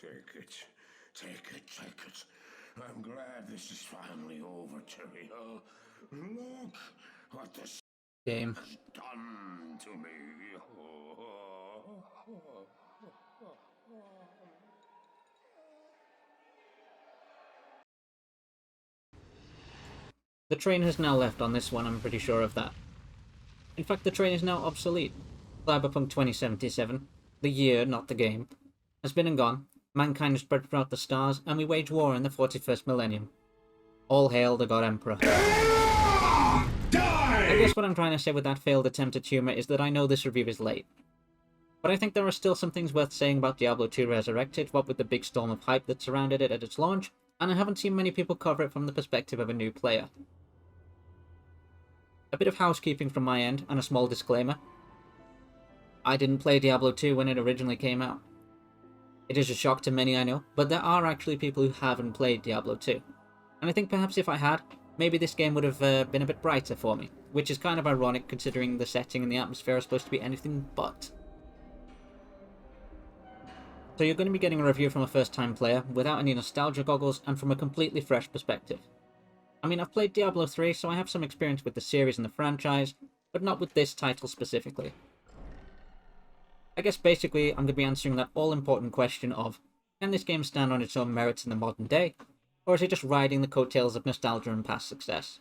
Take it. Take it, take it. I'm glad this is finally over, Tyrael. Look what this Game. has done to me. The train has now left on this one, I'm pretty sure of that. In fact, the train is now obsolete. Cyberpunk 2077, the year, not the game, has been and gone, mankind has spread throughout the stars, and we wage war in the 41st millennium. All hail the God Emperor. Die! I guess what I'm trying to say with that failed attempt at humour is that I know this review is late. But I think there are still some things worth saying about Diablo II Resurrected, what with the big storm of hype that surrounded it at its launch, and I haven't seen many people cover it from the perspective of a new player. A bit of housekeeping from my end, and a small disclaimer. I didn't play Diablo 2 when it originally came out. It is a shock to many, I know, but there are actually people who haven't played Diablo 2. And I think perhaps if I had, maybe this game would have been a bit brighter for me, which is kind of ironic considering the setting and the atmosphere are supposed to be anything but. So you're going to be getting a review from a first-time player, without any nostalgia goggles, and from a completely fresh perspective. I mean, I've played Diablo 3, so I have some experience with the series and the franchise, but not with this title specifically. I guess basically I'm going to be answering that all-important question of, can this game stand on its own merits in the modern day, or is it just riding the coattails of nostalgia and past success?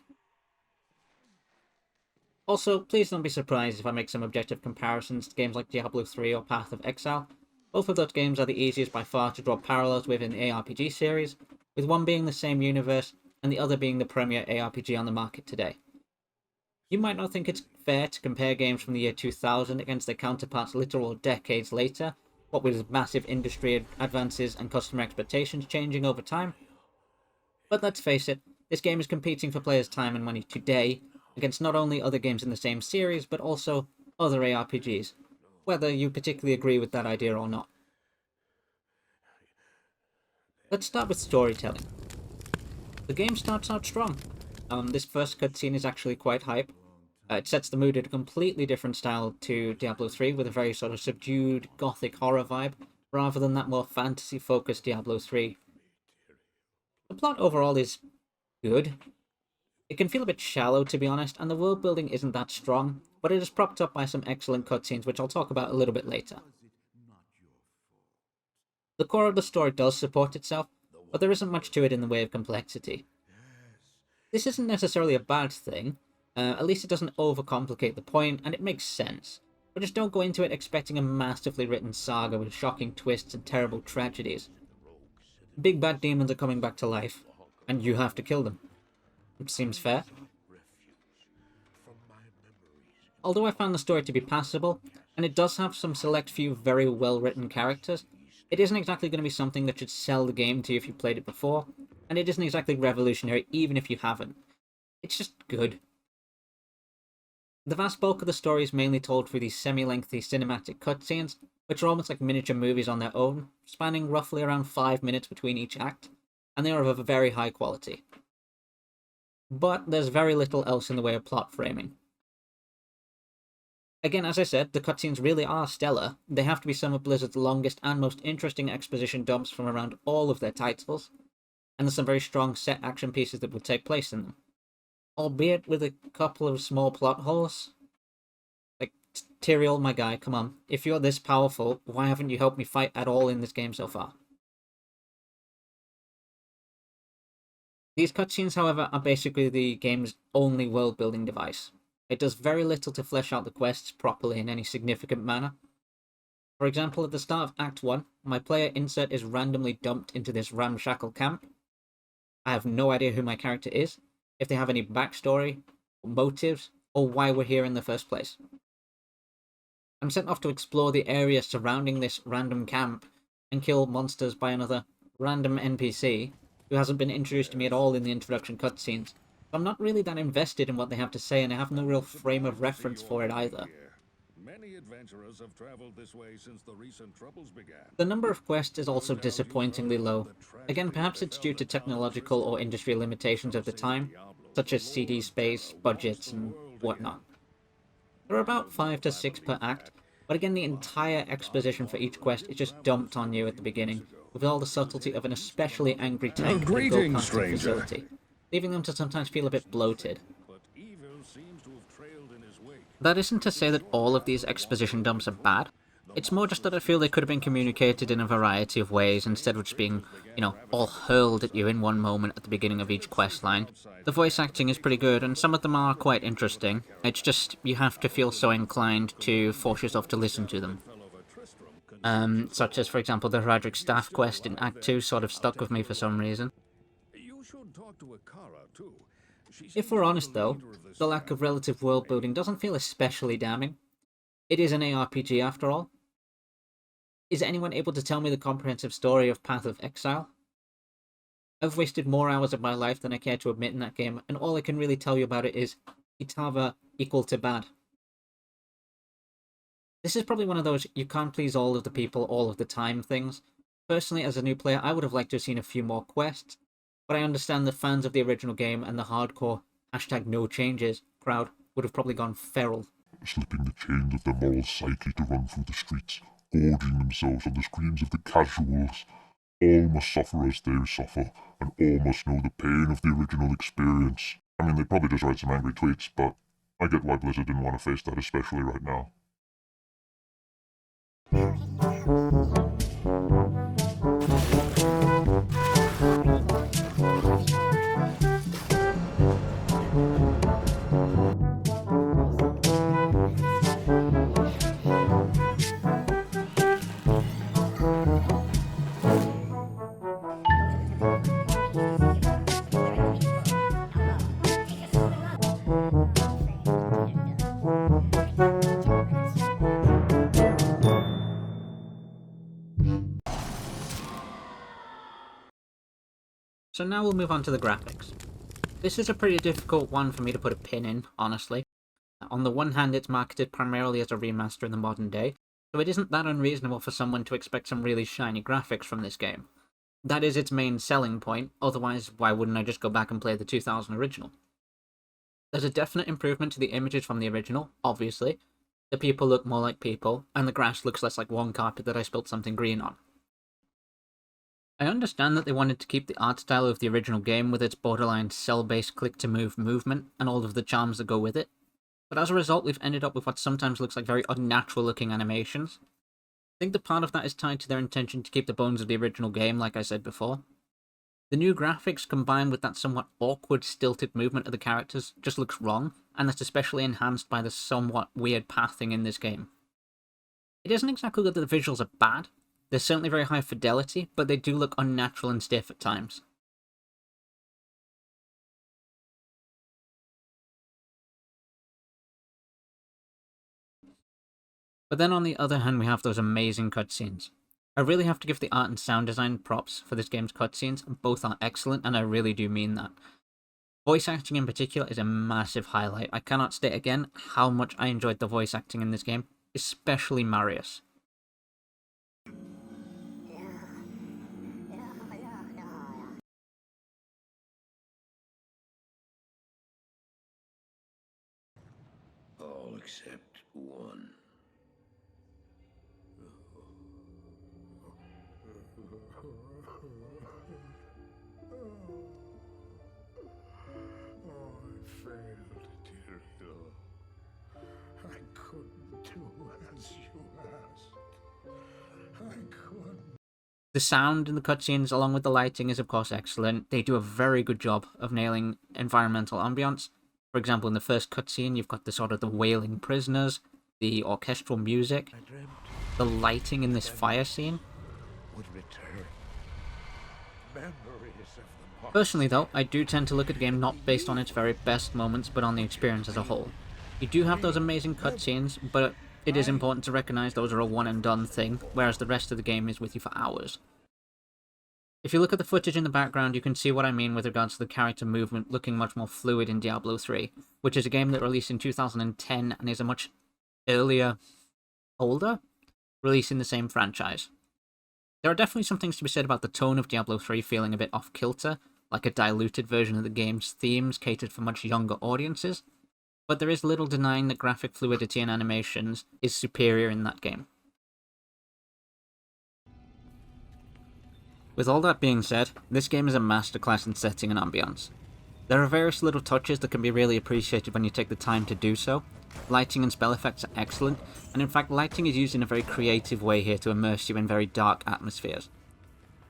Also, please don't be surprised if I make some objective comparisons to games like Diablo 3 or Path of Exile. Both of those games are the easiest by far to draw parallels with in the ARPG series, with one being the same universe, and the other being the premier ARPG on the market today. You might not think it's fair to compare games from the year 2000 against their counterparts literal decades later, what with massive industry advances and customer expectations changing over time. But let's face it, this game is competing for players' time and money today against not only other games in the same series, but also other ARPGs, whether you particularly agree with that idea or not. Let's start with storytelling. The game starts out strong. This first cutscene is actually quite hype. It sets the mood in a completely different style to Diablo 3, with a very sort of subdued, gothic horror vibe, rather than that more fantasy-focused Diablo 3. The plot overall is good. It can feel a bit shallow, to be honest, and the world building isn't that strong, but it is propped up by some excellent cutscenes, which I'll talk about a little bit later. The core of the story does support itself, but there isn't much to it in the way of complexity. This isn't necessarily a bad thing, at least it doesn't overcomplicate the point, and it makes sense. But just don't go into it expecting a masterfully written saga with shocking twists and terrible tragedies. Big bad demons are coming back to life, and you have to kill them. It seems fair. Although I found the story to be passable, and it does have some select few very well written characters, it isn't exactly going to be something that should sell the game to you if you played it before, and it isn't exactly revolutionary even if you haven't. It's just good. The vast bulk of the story is mainly told through these semi-lengthy cinematic cutscenes, which are almost like miniature movies on their own, spanning roughly around 5 minutes between each act, and they are of a very high quality. But there's very little else in the way of plot framing. Again, as I said, the cutscenes really are stellar. They have to be some of Blizzard's longest and most interesting exposition dumps from around all of their titles, and there's some very strong set action pieces that will take place in them. Albeit with a couple of small plot holes. Like, Tyrael, my guy, come on. If you're this powerful, why haven't you helped me fight at all in this game so far? These cutscenes, however, are basically the game's only world-building device. It does very little to flesh out the quests properly in any significant manner. For example, at the start of Act 1, my player insert is randomly dumped into this ramshackle camp. I have no idea who my character is, if they have any backstory, or motives, or why we're here in the first place. I'm sent off to explore the area surrounding this random camp and kill monsters by another random NPC who hasn't been introduced to me at all in the introduction cutscenes. I'm not really that invested in what they have to say, and I have no real frame of reference for it either. Many adventurers have traveled this way since the recent troubles began. The number of quests is also disappointingly low. Again, perhaps it's due to technological or industry limitations of the time, such as CD space, budgets, and whatnot. There are about 5 to 6 per act, but again the entire exposition for each quest is just dumped on you at the beginning, with all the subtlety of an especially angry tank that go Greetings, past the stranger. facility, leaving them to sometimes feel a bit bloated. But evil seems to have trailed in his wake. That isn't to say that all of these exposition dumps are bad. It's more just that I feel they could have been communicated in a variety of ways instead of just being, all hurled at you in one moment at the beginning of each questline. The voice acting is pretty good, and some of them are quite interesting. It's just, you have to feel so inclined to force yourself to listen to them. Such as, for example, the Radric staff quest in Act 2 sort of stuck with me for some reason. You should talk to Akara, too. If we're honest though, the lack of relative world building doesn't feel especially damning. It is an ARPG after all. Is anyone able to tell me the comprehensive story of Path of Exile? I've wasted more hours of my life than I care to admit in that game, and all I can really tell you about it is Itava equal to bad. This is probably one of those you can't please all of the people all of the time things. Personally, as a new player, I would have liked to have seen a few more quests, but I understand that fans of the original game and the hardcore #NoChanges crowd would have probably gone feral. Slipping the chains of their moral psyche to run through the streets, gorging themselves on the screams of the casuals. All must suffer as they suffer, and all must know the pain of the original experience. I mean, they'd probably just write some angry tweets, but I get why Blizzard didn't want to face that, especially right now. So now we'll move on to the graphics. This is a pretty difficult one for me to put a pin in, honestly. On the one hand, it's marketed primarily as a remaster in the modern day, so it isn't that unreasonable for someone to expect some really shiny graphics from this game. That is its main selling point, otherwise why wouldn't I just go back and play the 2000 original? There's a definite improvement to the images from the original, obviously. The people look more like people, and the grass looks less like one carpet that I spilled something green on. I understand that they wanted to keep the art style of the original game with its borderline cell-based click-to-move movement and all of the charms that go with it, but as a result we've ended up with what sometimes looks like very unnatural-looking animations. I think that part of that is tied to their intention to keep the bones of the original game, like I said before. The new graphics combined with that somewhat awkward, stilted movement of the characters just looks wrong, and that's especially enhanced by the somewhat weird pathing in this game. It isn't exactly that the visuals are bad. They're certainly very high fidelity, but they do look unnatural and stiff at times. But then on the other hand, we have those amazing cutscenes. I really have to give the art and sound design props for this game's cutscenes. Both are excellent, and I really do mean that. Voice acting in particular is a massive highlight. I cannot state again how much I enjoyed the voice acting in this game, especially Marius. All except one. Oh, I failed, dear Hill. I couldn't do as you asked. I couldn't. The sound in the cutscenes, along with the lighting, is of course excellent. They do a very good job of nailing environmental ambience. For example, in the first cutscene, you've got the sort of the wailing prisoners, the orchestral music, the lighting in this fire scene. Would return. Memories of the past. Personally though, I do tend to look at the game not based on its very best moments, but on the experience as a whole. You do have those amazing cutscenes, but it is important to recognise those are a one and done thing, whereas the rest of the game is with you for hours. If you look at the footage in the background, you can see what I mean with regards to the character movement looking much more fluid in Diablo 3, which is a game that released in 2010 and is a much older release in the same franchise. There are definitely some things to be said about the tone of Diablo 3 feeling a bit off-kilter, like a diluted version of the game's themes catered for much younger audiences, but there is little denying that graphic fluidity and animations is superior in that game. With all that being said, this game is a masterclass in setting and ambience. There are various little touches that can be really appreciated when you take the time to do so. Lighting and spell effects are excellent, and in fact lighting is used in a very creative way here to immerse you in very dark atmospheres.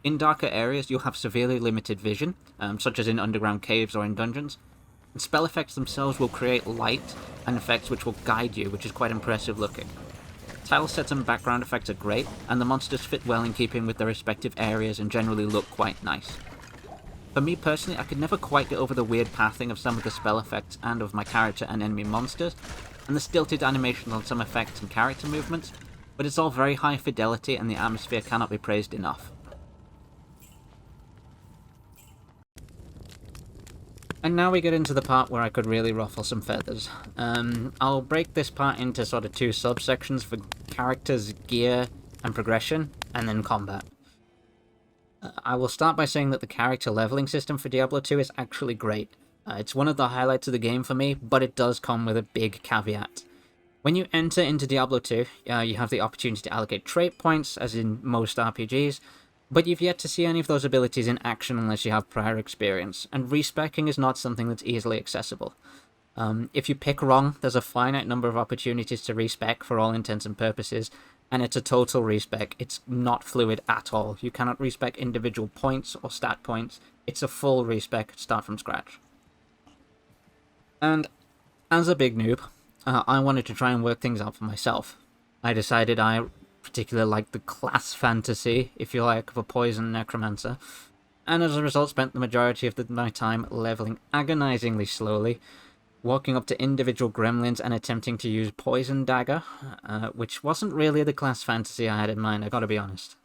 In darker areas you'll have severely limited vision, such as in underground caves or in dungeons, and spell effects themselves will create light and effects which will guide you, which is quite impressive looking. Tile sets and background effects are great, and the monsters fit well in keeping with their respective areas and generally look quite nice. For me personally, I could never quite get over the weird pathing of some of the spell effects and of my character and enemy monsters, and the stilted animation on some effects and character movements, but it's all very high fidelity and the atmosphere cannot be praised enough. And now we get into the part where I could really ruffle some feathers. I'll break this part into sort of two subsections for characters, gear, and progression, and then combat. I will start by saying that the character leveling system for Diablo 2 is actually great. It's one of the highlights of the game for me, but it does come with a big caveat. When you enter into Diablo 2, you have the opportunity to allocate trait points, as in most RPGs, but you've yet to see any of those abilities in action unless you have prior experience, and respeccing is not something that's easily accessible. If you pick wrong, there's a finite number of opportunities to respec for all intents and purposes, and it's a total respec. It's not fluid at all. You cannot respec individual points or stat points. It's a full respec, start from scratch. And as a big noob, I wanted to try and work things out for myself. I decided I particularly liked the class fantasy, if you like, of a poison necromancer, and as a result spent the majority of my time leveling agonizingly slowly, walking up to individual gremlins and attempting to use Poison Dagger, which wasn't really the class fantasy I had in mind, I gotta be honest.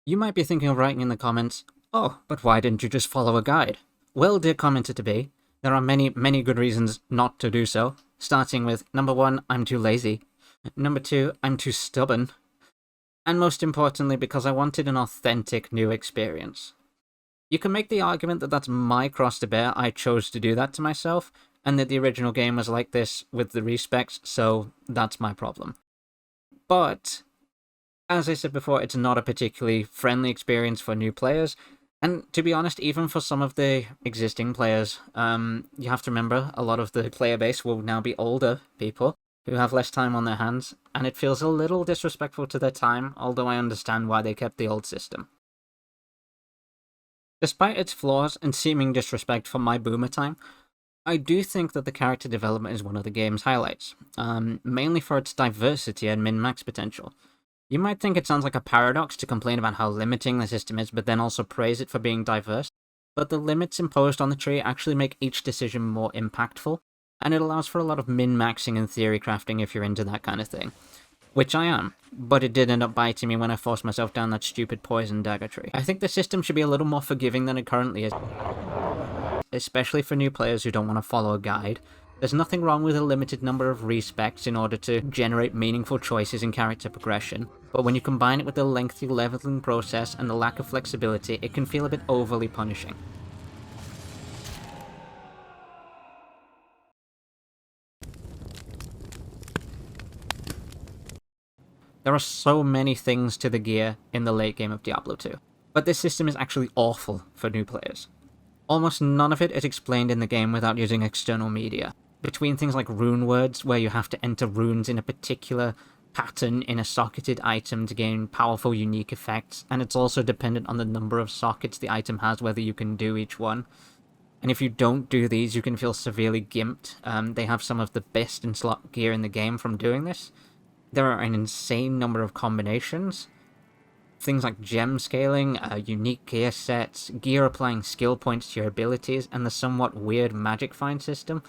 You might be thinking of writing in the comments, "Oh, but why didn't you just follow a guide?" Well, dear commenter-to-be, there are many, many good reasons not to do so, starting with, number 1, I'm too lazy, number 2, I'm too stubborn, and most importantly because I wanted an authentic new experience. You can make the argument that that's my cross to bear, I chose to do that to myself, and that the original game was like this with the respecs, so that's my problem. But, as I said before, it's not a particularly friendly experience for new players, and to be honest, even for some of the existing players, you have to remember a lot of the player base will now be older people who have less time on their hands, and it feels a little disrespectful to their time, although I understand why they kept the old system. Despite its flaws and seeming disrespect for my boomer time, I do think that the character development is one of the game's highlights, mainly for its diversity and min-max potential. You might think it sounds like a paradox to complain about how limiting the system is, but then also praise it for being diverse, but the limits imposed on the tree actually make each decision more impactful, and it allows for a lot of min-maxing and theory crafting if you're into that kind of thing. Which I am, but it did end up biting me when I forced myself down that stupid Poison Dagger tree. I think the system should be a little more forgiving than it currently is, especially for new players who don't want to follow a guide. There's nothing wrong with a limited number of respecs in order to generate meaningful choices in character progression, but when you combine it with the lengthy leveling process and the lack of flexibility, it can feel a bit overly punishing. There are so many things to the gear in the late game of Diablo 2, but this system is actually awful for new players. Almost none of it is explained in the game without using external media. Between things like rune words, where you have to enter runes in a particular pattern in a socketed item to gain powerful unique effects, and it's also dependent on the number of sockets the item has, whether you can do each one. And if you don't do these, you can feel severely gimped. They have some of the best in slot gear in the game from doing this. There are an insane number of combinations. Things like gem scaling, unique gear sets, gear applying skill points to your abilities, and the somewhat weird magic find system.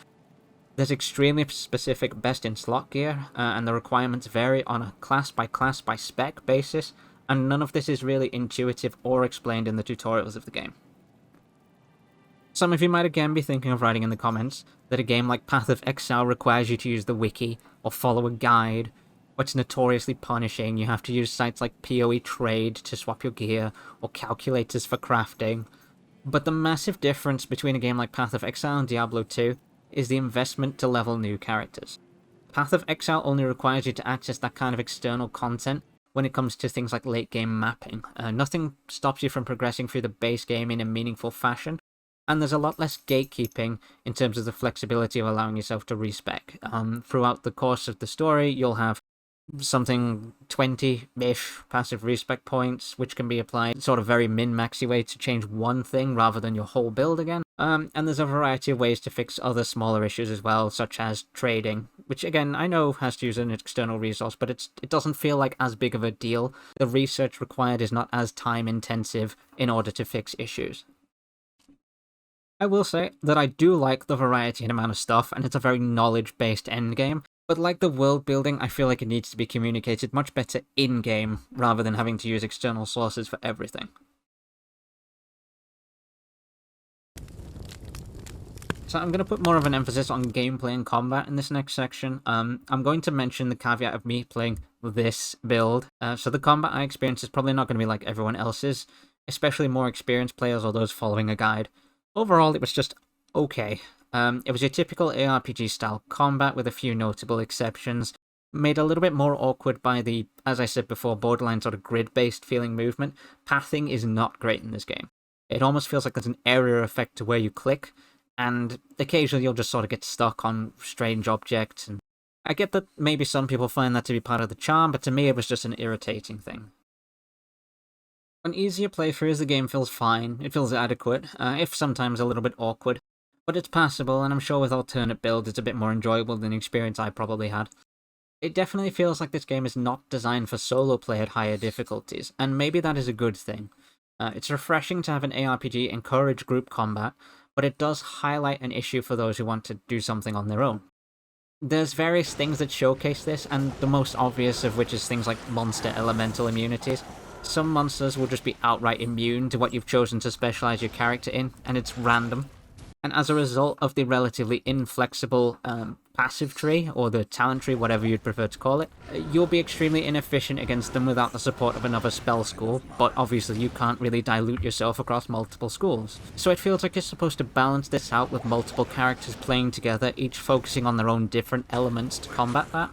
There's extremely specific best in slot gear, and the requirements vary on a class by spec basis, and none of this is really intuitive or explained in the tutorials of the game. Some of you might again be thinking of writing in the comments that a game like Path of Exile requires you to use the wiki, or follow a guide, or it's notoriously punishing, you have to use sites like PoE Trade to swap your gear, or calculators for crafting. But the massive difference between a game like Path of Exile and Diablo 2 is the investment to level new characters. Path of Exile only requires you to access that kind of external content when it comes to things like late game mapping. Nothing stops you from progressing through the base game in a meaningful fashion, and there's a lot less gatekeeping in terms of the flexibility of allowing yourself to respec. Throughout the course of the story, you'll have something 20-ish passive respec points, which can be applied sort of very min-maxy way to change one thing rather than your whole build again. And there's a variety of ways to fix other smaller issues as well, such as trading, which again, I know has to use an external resource, but it doesn't feel like as big of a deal. The research required is not as time-intensive in order to fix issues. I will say that I do like the variety and amount of stuff, and it's a very knowledge-based endgame, but like the world building, I feel like it needs to be communicated much better in-game, rather than having to use external sources for everything. So I'm going to put more of an emphasis on gameplay and combat in this next section. I'm going to mention the caveat of me playing this build. So the combat I experience is probably not going to be like everyone else's, especially more experienced players or those following a guide. Overall, it was just okay. It was your typical ARPG-style combat with a few notable exceptions, made a little bit more awkward by the, as I said before, borderline sort of grid-based feeling movement. Pathing is not great in this game. It almost feels like there's an area effect to where you click, and occasionally you'll just sort of get stuck on strange objects. And I get that maybe some people find that to be part of the charm, but to me it was just an irritating thing. On easier playthroughs, the game feels fine. It feels adequate, if sometimes a little bit awkward, but it's passable, and I'm sure with alternate builds it's a bit more enjoyable than the experience I probably had. It definitely feels like this game is not designed for solo play at higher difficulties, and maybe that is a good thing. It's refreshing to have an ARPG encourage group combat, but it does highlight an issue for those who want to do something on their own. There's various things that showcase this, and the most obvious of which is things like monster elemental immunities. Some monsters will just be outright immune to what you've chosen to specialize your character in, and it's random. And as a result of the relatively inflexible passive tree, or the talent tree, whatever you'd prefer to call it, you'll be extremely inefficient against them without the support of another spell school, but obviously you can't really dilute yourself across multiple schools. So it feels like you're supposed to balance this out with multiple characters playing together, each focusing on their own different elements to combat that.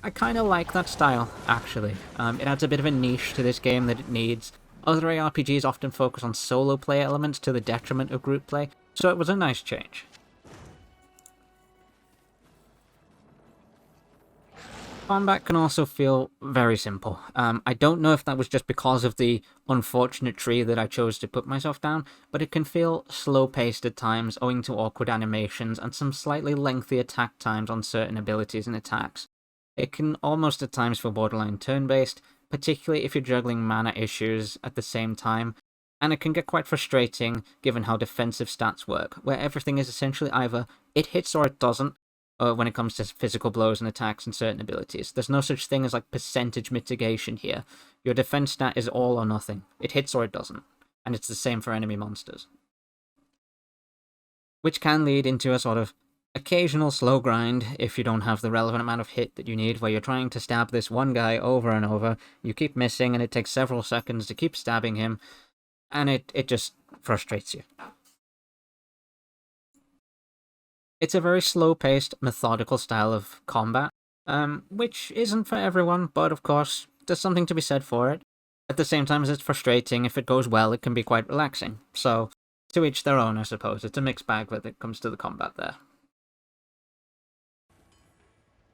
I kind of like that style, actually. It adds a bit of a niche to this game that it needs. Other ARPGs often focus on solo play elements to the detriment of group play, so it was a nice change. Combat can also feel very simple. I don't know if that was just because of the unfortunate tree that I chose to put myself down, but it can feel slow-paced at times owing to awkward animations and some slightly lengthy attack times on certain abilities and attacks. It can almost at times feel borderline turn-based, particularly if you're juggling mana issues at the same time, and it can get quite frustrating given how defensive stats work, where everything is essentially either it hits or it doesn't, when it comes to physical blows and attacks and certain abilities. There's no such thing as like percentage mitigation here. Your defense stat is all or nothing. It hits or it doesn't, and it's the same for enemy monsters. Which can lead into a sort of occasional slow grind if you don't have the relevant amount of hit that you need, where you're trying to stab this one guy over and over, you keep missing and it takes several seconds to keep stabbing him, and it just frustrates you. It's a very slow-paced, methodical style of combat, which isn't for everyone, but of course, there's something to be said for it. At the same time as it's frustrating, if it goes well, it can be quite relaxing. So, to each their own, I suppose. It's a mixed bag when it comes to the combat there.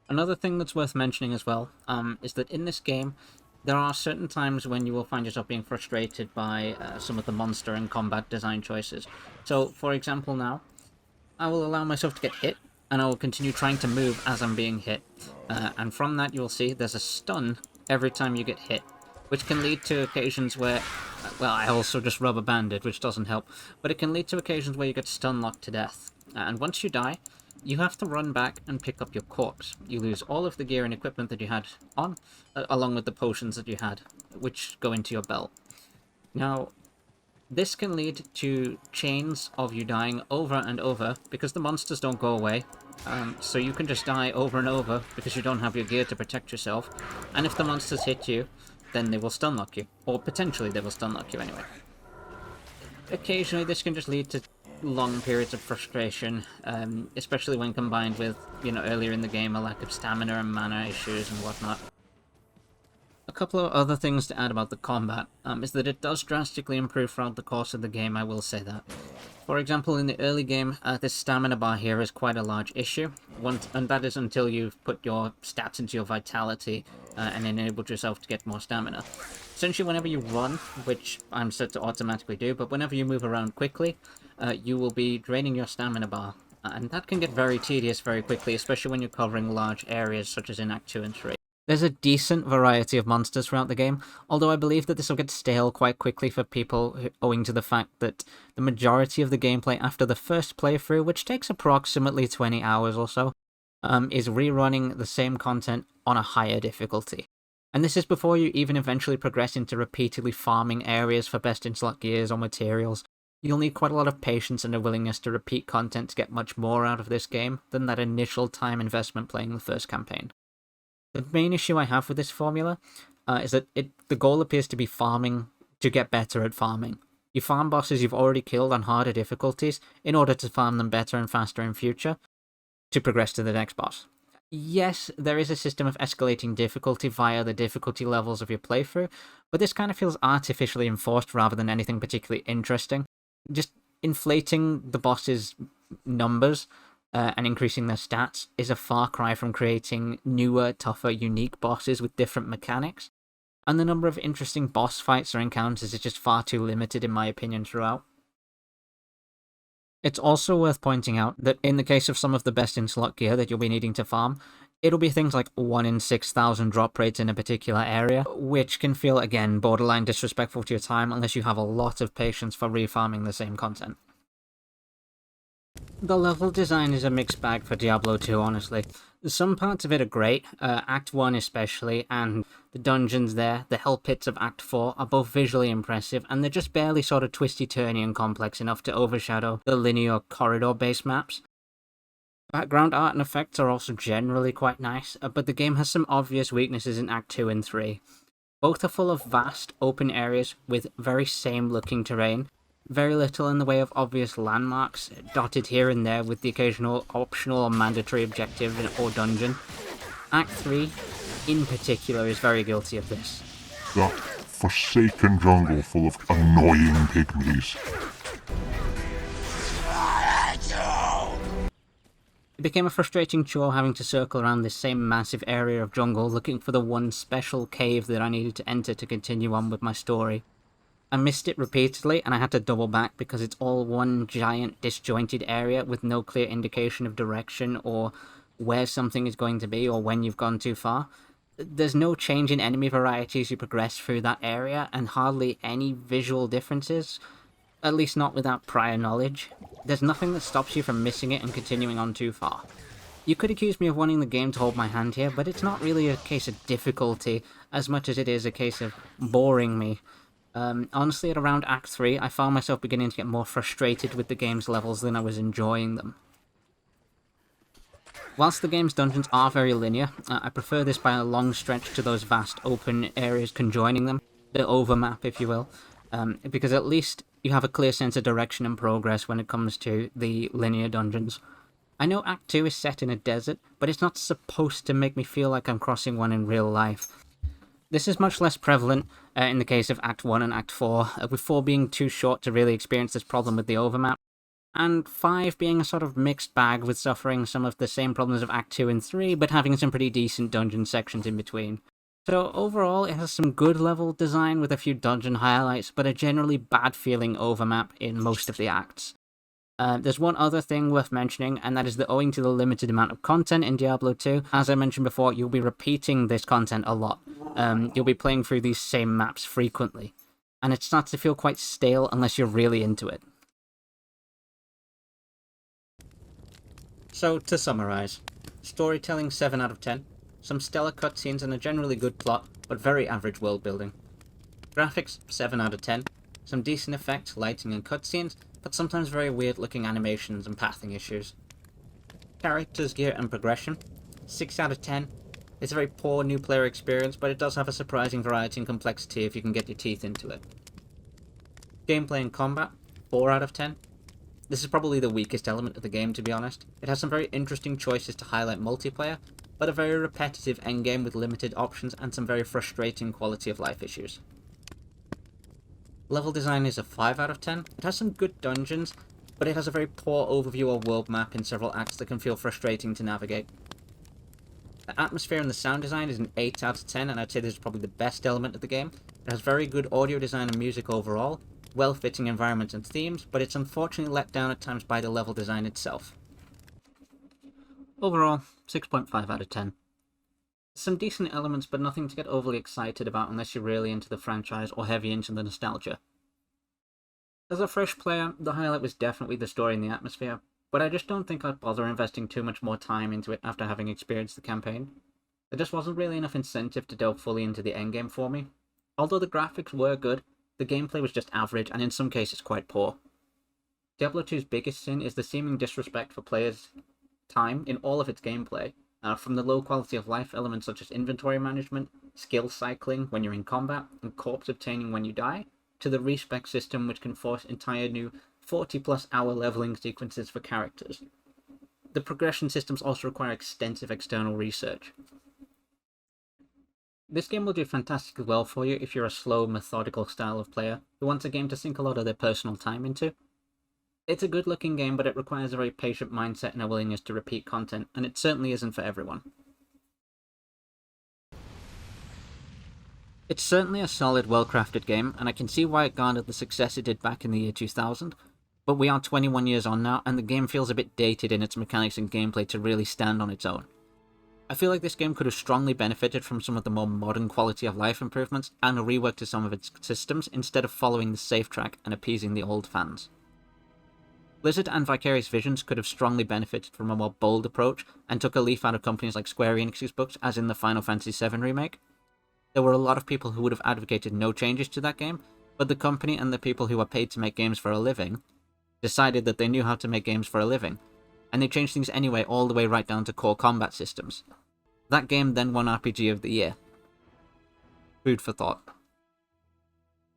Another thing that's worth mentioning as well, is that in this game, there are certain times when you will find yourself being frustrated by some of the monster and combat design choices. So, for example now, I will allow myself to get hit, and I will continue trying to move as I'm being hit. And from that you'll see there's a stun every time you get hit, which can lead to occasions where, well, I also just rubber banded, which doesn't help, but it can lead to occasions where you get stun locked to death. And once you die, you have to run back and pick up your corpse. You lose all of the gear and equipment that you had on, along with the potions that you had, which go into your belt. Now, this can lead to chains of you dying over and over, because the monsters don't go away, so you can just die over and over because you don't have your gear to protect yourself, and if the monsters hit you, then they will stun lock you, or potentially they will stun lock you anyway. Occasionally this can just lead to long periods of frustration, especially when combined with, earlier in the game, a lack of stamina and mana issues and whatnot. A couple of other things to add about the combat is that it does drastically improve throughout the course of the game, I will say that. For example, in the early game, this stamina bar here is quite a large issue, and that is until you've put your stats into your vitality and enabled yourself to get more stamina. Essentially, whenever you run, which I'm set to automatically do, but whenever you move around quickly, you will be draining your stamina bar, and that can get very tedious very quickly, especially when you're covering large areas such as in Act 2 and 3. There's a decent variety of monsters throughout the game, although I believe that this will get stale quite quickly for people owing to the fact that the majority of the gameplay after the first playthrough, which takes approximately 20 hours or so, is rerunning the same content on a higher difficulty. And this is before you even eventually progress into repeatedly farming areas for best in slot gears or materials. You'll need quite a lot of patience and a willingness to repeat content to get much more out of this game than that initial time investment playing the first campaign. The main issue I have with this formula is that the goal appears to be farming to get better at farming. You farm bosses you've already killed on harder difficulties in order to farm them better and faster in future to progress to the next boss. Yes, there is a system of escalating difficulty via the difficulty levels of your playthrough, but this kind of feels artificially enforced rather than anything particularly interesting. Just inflating the boss's numbers and increasing their stats is a far cry from creating newer, tougher, unique bosses with different mechanics, and the number of interesting boss fights or encounters is just far too limited in my opinion throughout. It's also worth pointing out that in the case of some of the best in slot gear that you'll be needing to farm, it'll be things like 1 in 6,000 drop rates in a particular area, which can feel, again, borderline disrespectful to your time unless you have a lot of patience for refarming the same content. The level design is a mixed bag for Diablo 2, honestly. Some parts of it are great, Act 1 especially, and the dungeons there, the hell pits of Act 4, are both visually impressive, and they're just barely sort of twisty-turny and complex enough to overshadow the linear corridor-based maps. Background art and effects are also generally quite nice, but the game has some obvious weaknesses in Act 2 and 3. Both are full of vast, open areas with very same-looking terrain, very little in the way of obvious landmarks, dotted here and there with the occasional optional or mandatory objective or dungeon. Act 3, in particular, is very guilty of this. That forsaken jungle full of annoying pygmies. It became a frustrating chore having to circle around this same massive area of jungle looking for the one special cave that I needed to enter to continue on with my story. I missed it repeatedly and I had to double back because it's all one giant disjointed area with no clear indication of direction or where something is going to be or when you've gone too far. There's no change in enemy variety as you progress through that area and hardly any visual differences, at least not without prior knowledge. There's nothing that stops you from missing it and continuing on too far. You could accuse me of wanting the game to hold my hand here, but it's not really a case of difficulty as much as it is a case of boring me. Honestly, at around Act 3, I found myself beginning to get more frustrated with the game's levels than I was enjoying them. Whilst the game's dungeons are very linear, I prefer this by a long stretch to those vast open areas conjoining them, the overmap if you will, because at least you have a clear sense of direction and progress when it comes to the linear dungeons. I know Act 2 is set in a desert, but it's not supposed to make me feel like I'm crossing one in real life. This is much less prevalent in the case of Act 1 and Act 4, with 4 being too short to really experience this problem with the overmap, and 5 being a sort of mixed bag with suffering some of the same problems of Act 2 and 3, but having some pretty decent dungeon sections in between. So overall, it has some good level design with a few dungeon highlights, but a generally bad feeling overmap in most of the acts. There's one other thing worth mentioning, and that is that owing to the limited amount of content in Diablo 2, as I mentioned before, you'll be repeating this content a lot. You'll be playing through these same maps frequently, and it starts to feel quite stale unless you're really into it. So, to summarise, storytelling 7 out of 10, some stellar cutscenes and a generally good plot, but very average world building. Graphics 7 out of 10, some decent effects, lighting and cutscenes, but sometimes very weird looking animations and pathing issues. Characters, gear and progression 6 out of 10. It's a very poor new player experience, but it does have a surprising variety and complexity if you can get your teeth into it. Gameplay and combat 4 out of 10. This is probably the weakest element of the game, to be honest. It has some very interesting choices to highlight multiplayer, but a very repetitive endgame with limited options and some very frustrating quality of life issues. Level design is a 5 out of 10. It has some good dungeons, but it has a very poor overview or world map in several acts that can feel frustrating to navigate. The atmosphere and the sound design is an 8 out of 10, and I'd say this is probably the best element of the game. It has very good audio design and music overall, well-fitting environments and themes, but it's unfortunately let down at times by the level design itself. Overall, 6.5 out of 10. Some decent elements, but nothing to get overly excited about unless you're really into the franchise or heavy into the nostalgia. As a fresh player, the highlight was definitely the story and the atmosphere, but I just don't think I'd bother investing too much more time into it after having experienced the campaign. There just wasn't really enough incentive to delve fully into the endgame for me. Although the graphics were good, the gameplay was just average and in some cases quite poor. Diablo 2's biggest sin is the seeming disrespect for players' time in all of its gameplay, from the low quality of life elements such as inventory management, skill cycling when you're in combat, and corpse obtaining when you die, to the respec system which can force entire new 40+ hour leveling sequences for characters. The progression systems also require extensive external research. This game will do fantastically well for you if you're a slow, methodical style of player who wants a game to sink a lot of their personal time into. It's a good looking game, but it requires a very patient mindset and a willingness to repeat content, and it certainly isn't for everyone. It's certainly a solid, well-crafted game, and I can see why it garnered the success it did back in the year 2000, but we are 21 years on now, and the game feels a bit dated in its mechanics and gameplay to really stand on its own. I feel like this game could have strongly benefited from some of the more modern quality of life improvements and a rework to some of its systems instead of following the safe track and appeasing the old fans. Blizzard and Vicarious Visions could have strongly benefited from a more bold approach and took a leaf out of companies like Square Enix's books, as in the Final Fantasy VII Remake. There were a lot of people who would have advocated no changes to that game, but the company and the people who are paid to make games for a living decided that they knew how to make games for a living, and they changed things anyway all the way right down to core combat systems. That game then won RPG of the Year. Food for thought.